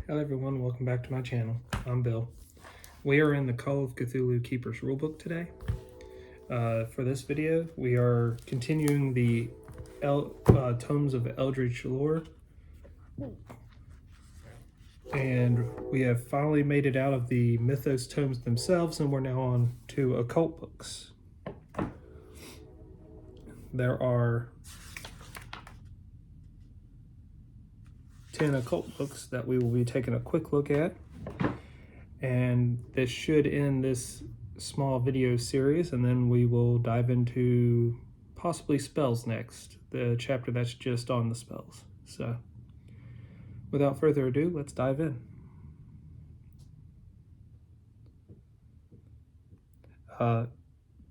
Hello everyone, welcome back to my channel. I'm Bill. We are in the Call of Cthulhu Keeper's Rulebook today. For this video, we are continuing the Tomes of Eldridge lore. And we have finally made it out of the Mythos tomes themselves, and we're now on to occult books. There are 10 occult books that we will be taking a quick look at. And this should end this small video series, and then we will dive into possibly spells next, the chapter that's just on the spells. So without further ado, let's dive in.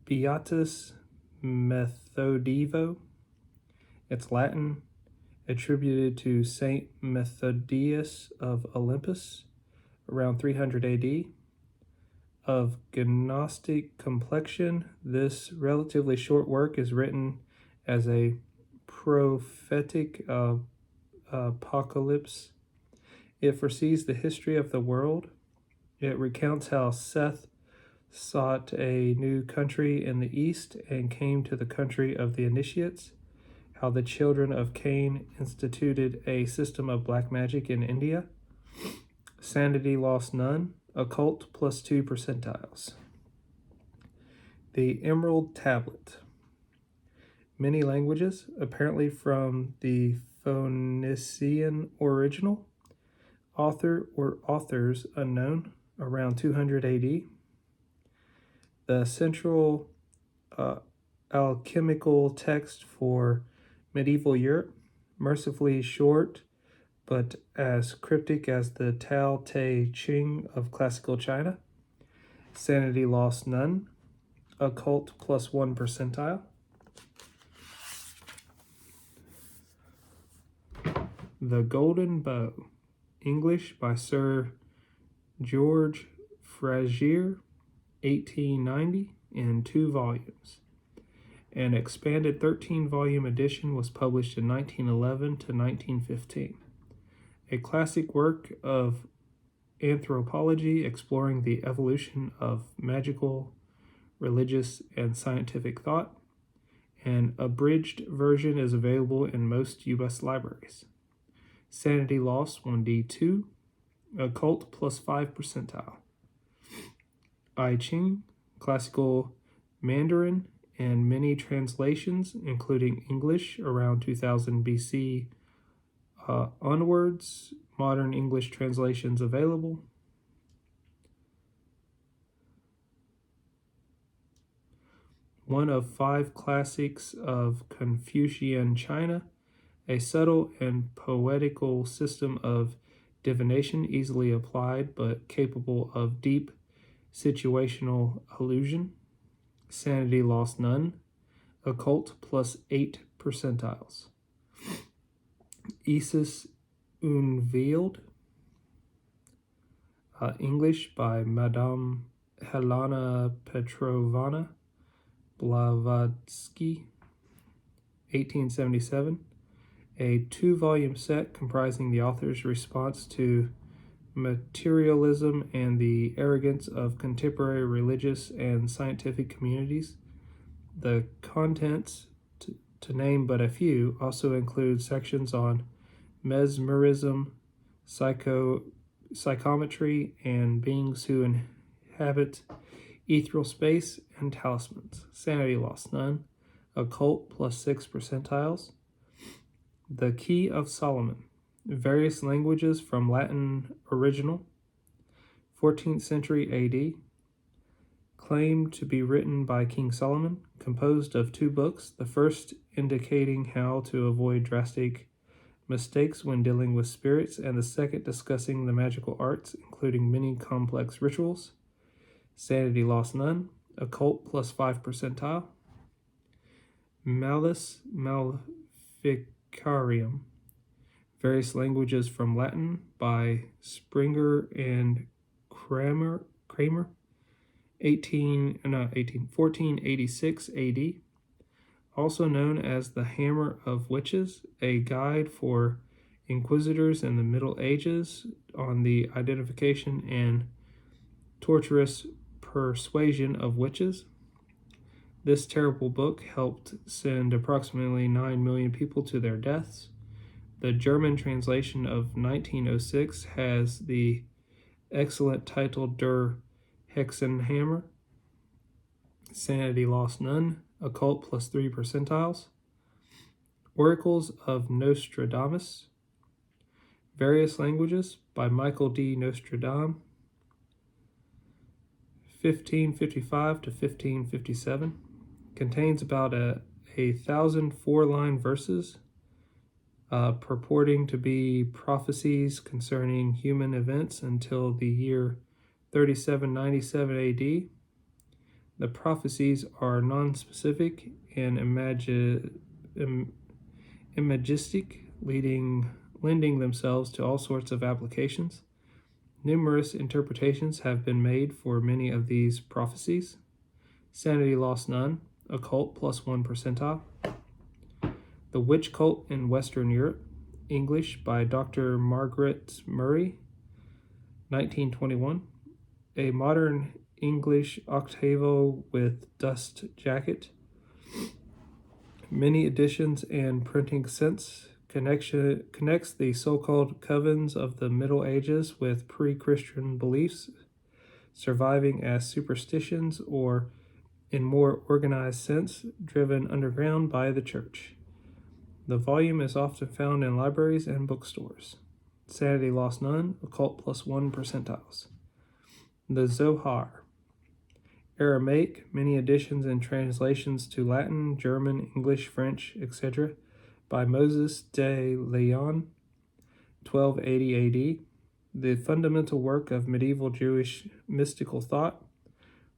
Beatus Methodivo, it's Latin, attributed to Saint Methodius of Olympus around 300 AD. Of Gnostic complexion, this relatively short work is written as a prophetic apocalypse. It foresees the history of the world. It recounts how Seth sought a new country in the east and came to the country of the initiates, how the children of Cain instituted a system of black magic in India. Sanity lost none. Occult plus 2 percentiles. The Emerald Tablet. Many languages, apparently from the Phoenician original. Author or authors unknown, around 200 AD. The central alchemical text for medieval Europe, mercifully short, but as cryptic as the Tao Te Ching of classical China. Sanity lost none. Occult plus 1 percentile. The Golden Bow. English by Sir George Frazier, 1890, in 2 volumes. An expanded 13-volume edition was published in 1911 to 1915. A classic work of anthropology exploring the evolution of magical, religious, and scientific thought. An abridged version is available in most U.S. libraries. Sanity lost 1d2. Occult plus 5 percentile. I Ching, classical Mandarin, and many translations, including English around 2000 BC onwards. Modern English translations available. One of 5 classics of Confucian China, a subtle and poetical system of divination easily applied but capable of deep situational illusion. Sanity lost none. Occult plus 8 percentiles. Isis Unveiled, English by Madame Helena Petrovna Blavatsky, 1877, a 2-volume set comprising the author's response to materialism and the arrogance of contemporary religious and scientific communities. The contents, to name but a few, also include sections on mesmerism, psychometry, and beings who inhabit ethereal space, and talismans. Sanity lost none. Occult plus 6 percentiles. The Key of Solomon. Various languages from Latin original. 14th century AD. Claimed to be written by King Solomon, composed of 2 books, the first indicating how to avoid drastic mistakes when dealing with spirits, and the second discussing the magical arts, including many complex rituals. Sanity lost none. Occult plus 5 percentile. Malleus Maleficarium. Various languages from Latin by Springer and Kramer, 1486 AD. Also known as the Hammer of Witches, a guide for Inquisitors in the Middle Ages on the identification and torturous persuasion of witches. This terrible book helped send approximately 9 million people to their deaths. The German translation of 1906 has the excellent title Der Hexenhammer. Sanity Lost None, Occult plus 3 percentiles. Oracles of Nostradamus. Various Languages by Michael D. Nostradam. 1555 to 1557. Contains about a 1,000 four-line verses purporting to be prophecies concerning human events until the year 3797 AD. The prophecies are non-specific and imagistic, lending themselves to all sorts of applications. Numerous interpretations have been made for many of these prophecies. Sanity Lost None, Occult plus 1 percentile. The Witch Cult in Western Europe, English by Dr. Margaret Murray, 1921. A modern English octavo with dust jacket. Many editions and printing since. Connects the so-called covens of the Middle Ages with pre-Christian beliefs, surviving as superstitions or, in more organized sense, driven underground by the church. The volume is often found in libraries and bookstores. Sanity Lost None, Occult plus 1 percentiles. The Zohar. Aramaic, many editions and translations to Latin, German, English, French, etc. by Moses de Leon, 1280 AD. The fundamental work of medieval Jewish mystical thought,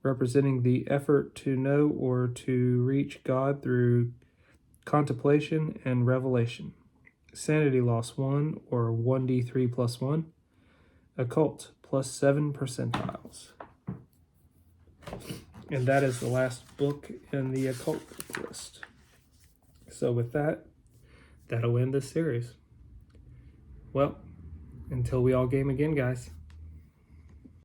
representing the effort to know or to reach God through contemplation and revelation. Sanity Lost 1 or 1d3 plus 1. Occult plus 7 percentiles. And that is the last book in the occult list. So with that, that'll end this series. Well, until we all game again, guys.